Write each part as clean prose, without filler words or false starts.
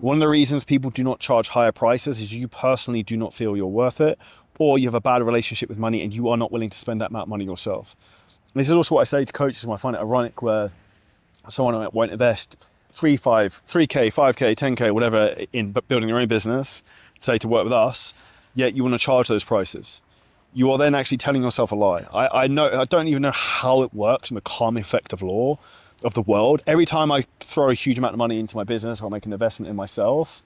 One of the reasons people do not charge higher prices is you personally do not feel you're worth it, or you have a bad relationship with money and you are not willing to spend that amount of money yourself. And this is also what I say to coaches when I find it ironic where someone won't invest 3K, 5K, 10K, whatever in building their own business, say to work with us, yet you want to charge those prices. You are then actually telling yourself a lie. I don't even know how it works from the calm effect of law of the world. Every time I throw a huge amount of money into my business or make an investment in myself,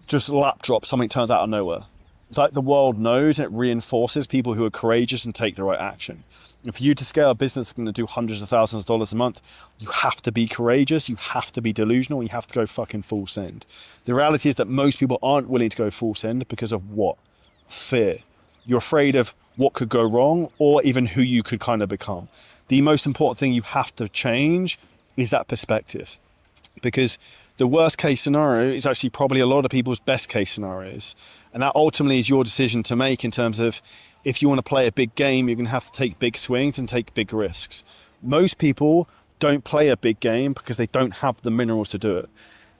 just lap drop, something turns out of nowhere. It's like the world knows, it reinforces people who are courageous and take the right action. And for you to scale a business that's going to do hundreds of thousands of dollars a month, you have to be courageous, you have to be delusional, you have to go fucking full send. The reality is that most people aren't willing to go full send because of what? Fear. You're afraid of what could go wrong or even who you could kind of become. The most important thing you have to change is that perspective, because the worst case scenario is actually probably a lot of people's best case scenarios. And that ultimately is your decision to make in terms of if you want to play a big game, you're going to have to take big swings and take big risks. Most people don't play a big game because they don't have the minerals to do it.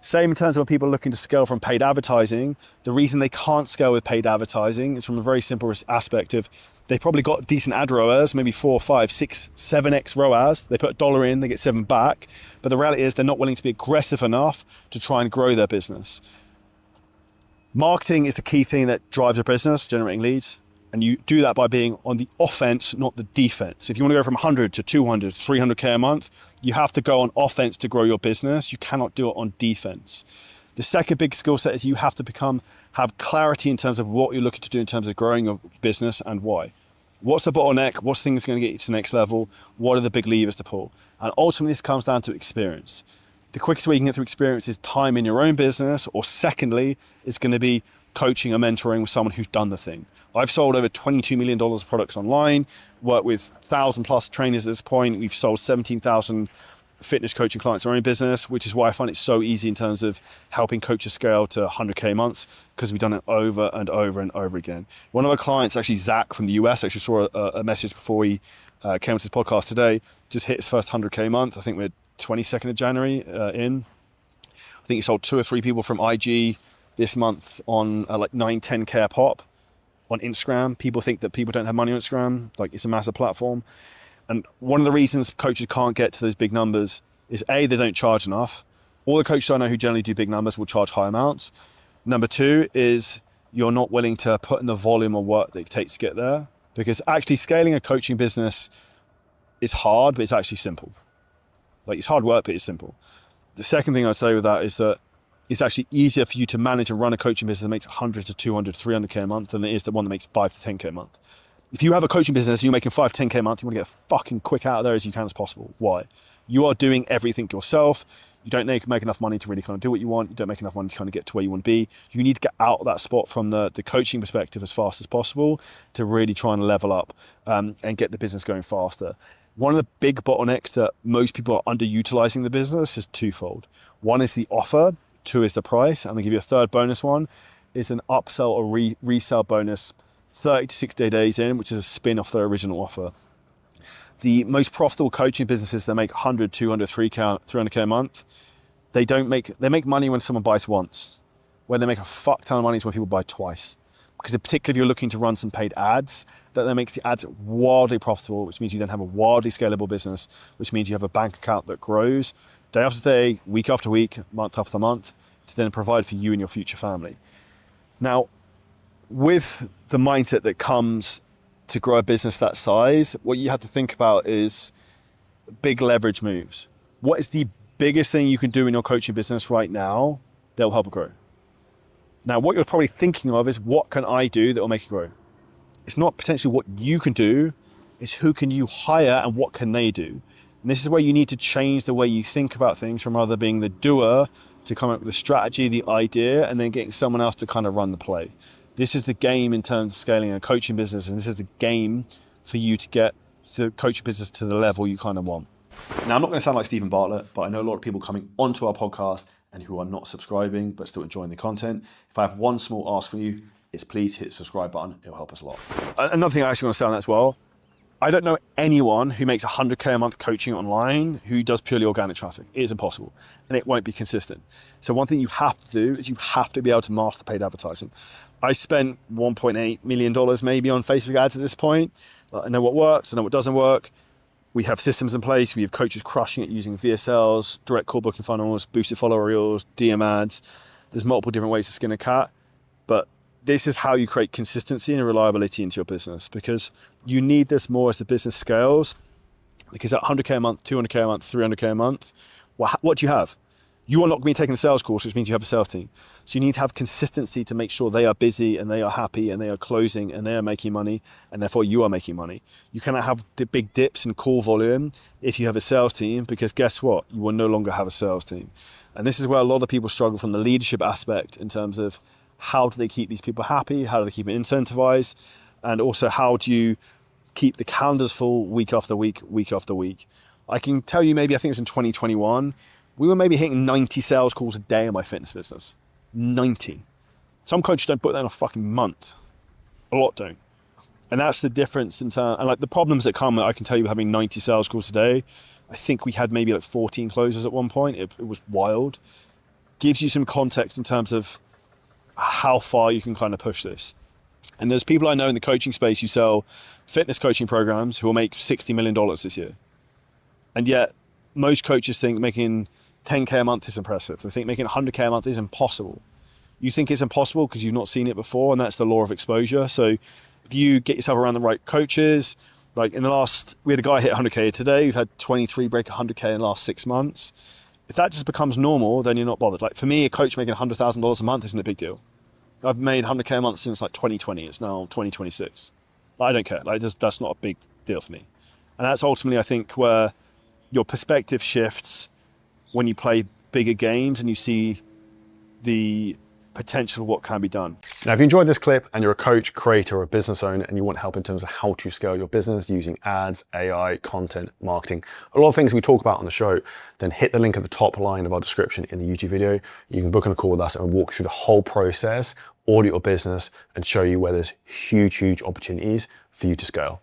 Same in terms of when people are looking to scale from paid advertising. The reason they can't scale with paid advertising is from a very simple aspect of they've probably got decent ad ROAS, maybe 4, 5, 6, 7x ROAS. They put $1 in, they get 7 back. But the reality is they're not willing to be aggressive enough to try and grow their business. Marketing is the key thing that drives a business, generating leads. And you do that by being on the offense, not the defense. If you want to go from 100 to 200, 300K a month, you have to go on offense to grow your business. You cannot do it on defense. The second big skill set is you have to have clarity in terms of what you're looking to do in terms of growing your business and why. What's the bottleneck? What's the thing that's going to get you to the next level? What are the big levers to pull? And ultimately, this comes down to experience. The quickest way you can get through experience is time in your own business, or secondly, it's going to be coaching or mentoring with someone who's done the thing. I've sold over $22 million of products online, worked with 1,000 plus trainers at this point. We've sold 17,000 fitness coaching clients in our own business, which is why I find it so easy in terms of helping coaches scale to 100K months, because we've done it over and over and over again. One of our clients, actually Zach from the US, actually saw a message before we came to this podcast today, just hit his first 100K month. I think we're 22nd of January in. I think he sold 2 or 3 people from IG this month on like 9, 10K a pop on Instagram. People think that people don't have money on Instagram, like it's a massive platform. And one of the reasons coaches can't get to those big numbers is A, they don't charge enough. All the coaches I know who generally do big numbers will charge high amounts. Number 2 is you're not willing to put in the volume of work that it takes to get there, because actually scaling a coaching business is hard, but it's actually simple. Like it's hard work, but it's simple. The second thing I'd say with that is that it's actually easier for you to manage and run a coaching business that makes 100 to 200, 300K a month than it is the one that makes 5 to 10K a month. If you have a coaching business and you're making 5 to 10K a month, you want to get fucking quick out of there as you can as possible. Why? You are doing everything yourself. You don't make enough money to really kind of do what you want. You don't make enough money to kind of get to where you want to be. You need to get out of that spot from the coaching perspective as fast as possible to really try and level up and get the business going faster. One of the big bottlenecks that most people are underutilizing the business is twofold. One is the offer. 2 is the price. I'm gonna give you a third bonus one, is an upsell or resell bonus 30 to 60 days in, which is a spin off their original offer. The most profitable coaching businesses that make 100, 200, 300K a month, they make money when someone buys once. When they make a fuck ton of money is when people buy twice. Because particularly if you're looking to run some paid ads, that then makes the ads wildly profitable, which means you then have a wildly scalable business, which means you have a bank account that grows day after day, week after week, month after month, to then provide for you and your future family. Now, with the mindset that comes to grow a business that size, what you have to think about is big leverage moves. What is the biggest thing you can do in your coaching business right now that will help it grow? Now, what you're probably thinking of is, what can I do that will make it grow? It's not potentially what you can do, it's who can you hire and what can they do? And this is where you need to change the way you think about things from rather being the doer to come up with the strategy, the idea, and then getting someone else to kind of run the play. This is the game in terms of scaling a coaching business, and this is the game for you to get the coaching business to the level you kind of want. Now, I'm not going to sound like Stephen Bartlett, but I know a lot of people coming onto our podcast and who are not subscribing but still enjoying the content. If I have one small ask from you, it's please hit the subscribe button. It'll help us a lot. Another thing I actually want to say on that as well, I don't know anyone who makes 100K a month coaching online who does purely organic traffic. It is impossible, and it won't be consistent. So one thing you have to do is you have to be able to master paid advertising. I spent $1.8 million maybe on Facebook ads at this point. I know what works, I know what doesn't work. We have systems in place. We have coaches crushing it using VSLs, direct call booking funnels, boosted follower reels, DM ads. There's multiple different ways to skin a cat, but this is how you create consistency and reliability into your business, because you need this more as the business scales. Because at 100K a month, 200K a month, 300K a month, what do you have? You are not going to be taking the sales course, which means you have a sales team. So you need to have consistency to make sure they are busy and they are happy and they are closing and they are making money, and therefore you are making money. You cannot have the big dips in call volume if you have a sales team, because guess what? You will no longer have a sales team. And this is where a lot of people struggle from the leadership aspect, in terms of how do they keep these people happy? How do they keep them incentivized? And also, how do you keep the calendars full week after week, week after week? I can tell you, maybe I think it was in 2021, we were maybe hitting 90 sales calls a day in my fitness business. 90. Some coaches don't put that in a fucking month. A lot don't. And that's the difference in terms, and like the problems that come, I can tell you, having 90 sales calls a day. I think we had maybe like 14 closes at one point. It was wild. Gives you some context in terms of how far you can kind of push this. And there's people I know in the coaching space who sell fitness coaching programs who will make $60 million this year. And yet most coaches think making 10K a month is impressive. They think making 100K a month is impossible. You think it's impossible because you've not seen it before, and that's the law of exposure. So if you get yourself around the right coaches, like in the last, we had a guy hit 100K today. We've had 23 break 100K in the last 6 months. If that just becomes normal, then you're not bothered. Like for me, a coach making $100,000 a month isn't a big deal. I've made 100K a month since like 2020. It's now 2026. I don't care. Like that's not a big deal for me. And that's ultimately, I think, where your perspective shifts when you play bigger games and you see the potential of what can be done. Now, if you enjoyed this clip and you're a coach, creator, or a business owner, and you want help in terms of how to scale your business using ads, AI, content, marketing, a lot of things we talk about on the show, then hit the link at the top line of our description in the YouTube video. You can book on a call with us and we'll walk through the whole process, audit your business, and show you where there's huge, huge opportunities for you to scale.